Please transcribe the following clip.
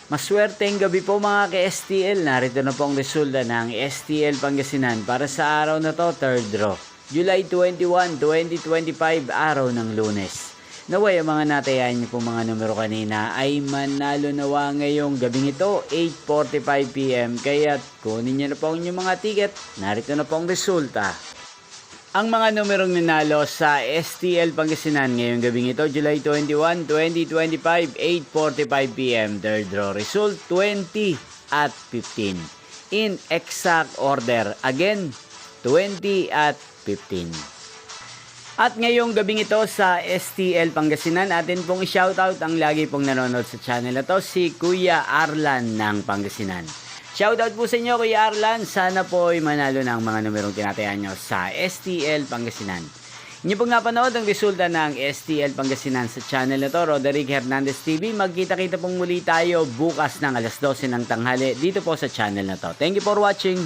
Maswerteng gabi po mga ka-STL. Narito na po ang resulta ng STL Pangasinan para sa araw na to, third draw. July 21, 2025, araw ng Lunes. Naway ang mga natayan niyo po mga numero kanina ay manalo nawa ngayong gabing ito, 8:45 PM. Kaya kunin niyo na po ang inyong mga ticket. Narito na po ang resulta. Ang mga numerong nanalo sa STL Pangasinan ngayong gabing ito, July 21, 2025, 8:45 PM. Third draw result, 20 at 15. In exact order. Again, 20 at 15. At ngayong gabing ito sa STL Pangasinan, atin pong i-shoutout ang lagi pong nanonood sa channel na to, si Kuya Arlan ng Pangasinan. Shoutout po sa inyo Kuya Arlan, sana po ay manalo ng mga numerong tinatayan nyo sa STL Pangasinan. Inyo pong napanood ang resulta ng STL Pangasinan sa channel na to, Roderick Hernandez TV. Magkita-kita pong muli tayo bukas ng alas 12 ng tanghali dito po sa channel na to. Thank you for watching.